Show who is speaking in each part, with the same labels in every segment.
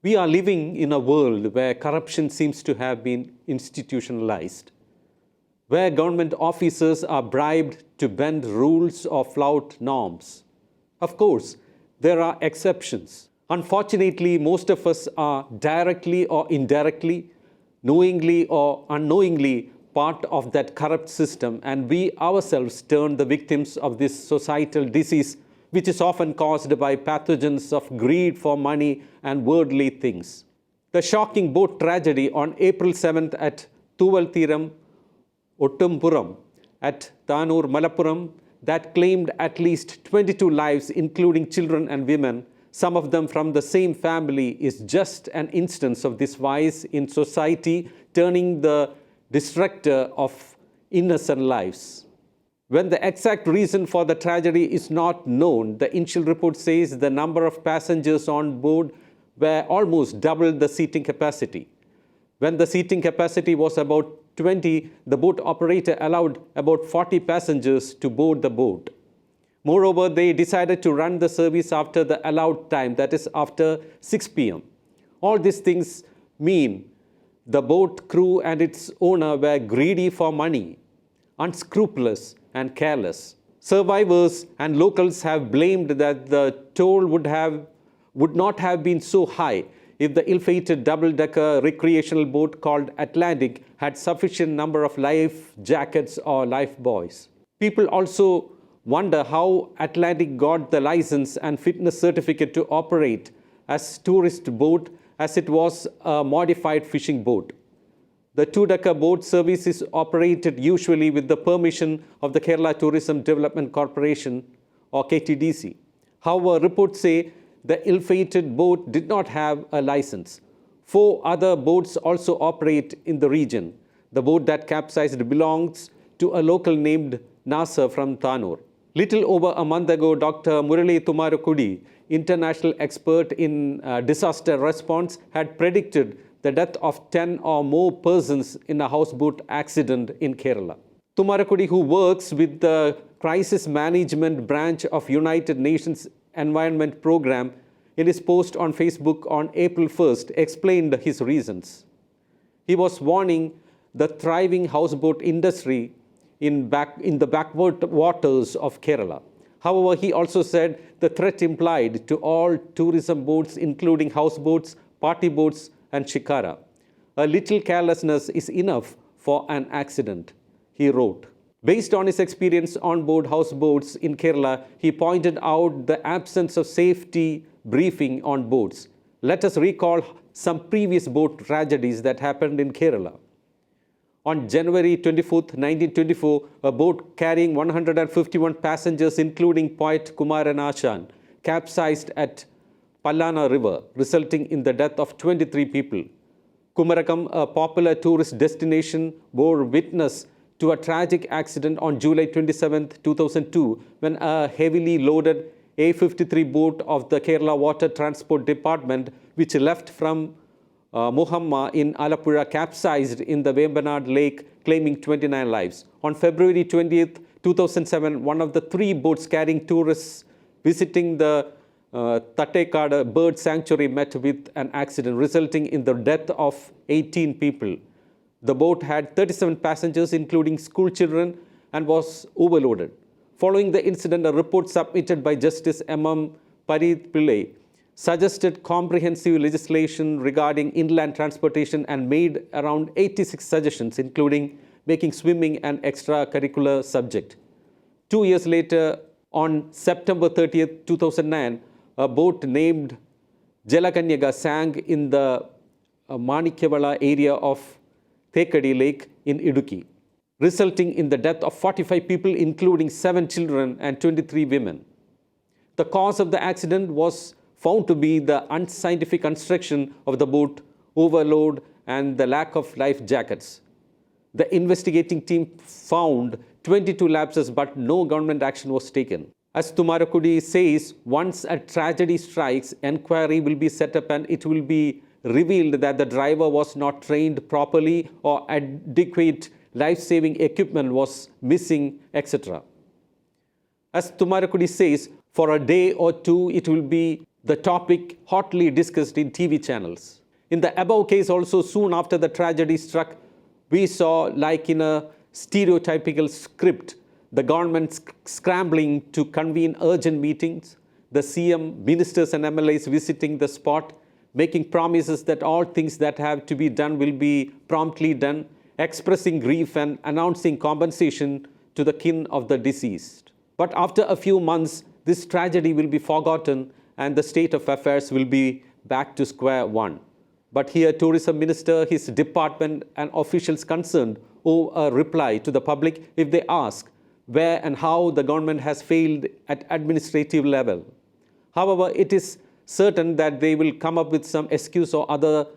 Speaker 1: We are living in a world where corruption seems to have been institutionalized, where government officers are bribed to bend rules or flout norms. Of course, there are exceptions. Unfortunately, most of us are directly or indirectly, knowingly or unknowingly part of that corrupt system, and we ourselves turn the victims of this societal disease, which is often caused by pathogens of greed for money and worldly things. The shocking boat tragedy on April 7th at Thooval Theeram, Ottumpuram, at Tanur, Malappuram, that claimed at least 22 lives, including children and women, some of them from the same family, is just an instance of this vice in society turning the destructor of innocent lives. When the exact reason for the tragedy is not known, the initial report says the number of passengers on board were almost double the seating capacity. When the seating capacity was about 20, the boat operator allowed about 40 passengers to board the boat. Moreover, they decided to run the service after the allowed time, that is after 6 p.m. All these things mean the boat crew and its owner were greedy for money, unscrupulous and careless. Survivors and locals have blamed that the toll would not have been so high if the ill-fated double-decker recreational boat called Atlantic had sufficient number of life jackets or lifebuoys. People also wonder how Atlantic got the license and fitness certificate to operate as tourist boat, as it was a modified fishing boat. The two-decker boat service is operated usually with the permission of the Kerala Tourism Development Corporation or KTDC. However, reports say the ill-fated boat did not have a license. 4 other boats also operate in the region. The boat that capsized belongs to a local named Nasser from Tanur. Little over a month ago, Dr Muralee Thummarukudy, international expert in disaster response, had predicted the death of 10 or more persons in a houseboat accident in Kerala. Thummarukudy, who works with the Crisis Management Branch of United Nations Environment Program, in his post on Facebook on April 1st, explained his reasons. He was warning the thriving houseboat industry in the backward waters of Kerala. However, he also said the threat implied to all tourism boats, including houseboats, party boats, and shikara. A little carelessness is enough for an accident, he wrote. Based on his experience on board houseboats in Kerala, he pointed out the absence of safety briefing on boats. Let us recall some previous boat tragedies that happened in Kerala. On January 24, 1924, a boat carrying 151 passengers, including poet Kumaran Ashan, capsized at Pallana River, resulting in the death of 23 people. Kumarakam, a popular tourist destination, bore witness to a tragic accident on July 27, 2002, when a heavily loaded A53 boat of the Kerala Water Transport Department, which left from Muhamma in Malappuram, capsized in the Vembanad Lake, claiming 29 lives. On February 20th, 2007, one of the 3 boats carrying tourists visiting the Tattekada bird sanctuary met with an accident, resulting in the death of 18 people. The boat had 37 passengers, including school children, and was overloaded. Following the incident, a report submitted by Justice M.M. Parith Pillai suggested comprehensive legislation regarding inland transportation and made around 86 suggestions, including making swimming an extracurricular subject. 2 years later, on September 30th, 2009, a boat named Jalakanyaga sank in the Manikyavala area of Thekadi Lake in Idukki, resulting in the death of 45 people, including 7 children and 23 women. The cause of the accident was found to be the unscientific construction of the boat, overload, and the lack of life jackets. The investigating team found 22 lapses, but no government action was taken. As Thummarukudy says, once a tragedy strikes, inquiry will be set up and it will be revealed that the driver was not trained properly or adequate life-saving equipment was missing, etc. As Thummarukudy says, for a day or two, it will be the topic hotly discussed in TV channels. In the above case also, soon after the tragedy struck, we saw, like in a stereotypical script, the government scrambling to convene urgent meetings, the CM, ministers and MLAs visiting the spot, making promises that all things that have to be done will be promptly done, expressing grief and announcing compensation to the kin of the deceased. But after a few months, this tragedy will be forgotten and the state of affairs will be back to square one. But here, Tourism Minister, his department and officials concerned owe a reply to the public if they ask where and how the government has failed at administrative level. However, it is certain that they will come up with some excuse or other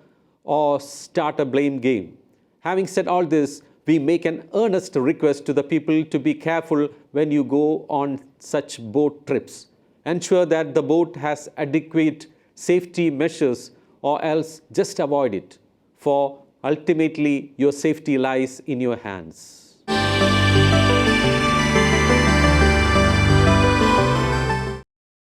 Speaker 1: or start a blame game. Having said all this, we make an earnest request to the people to be careful when you go on such boat trips. Ensure that the boat has adequate safety measures or else just avoid it, for ultimately your safety lies in your hands.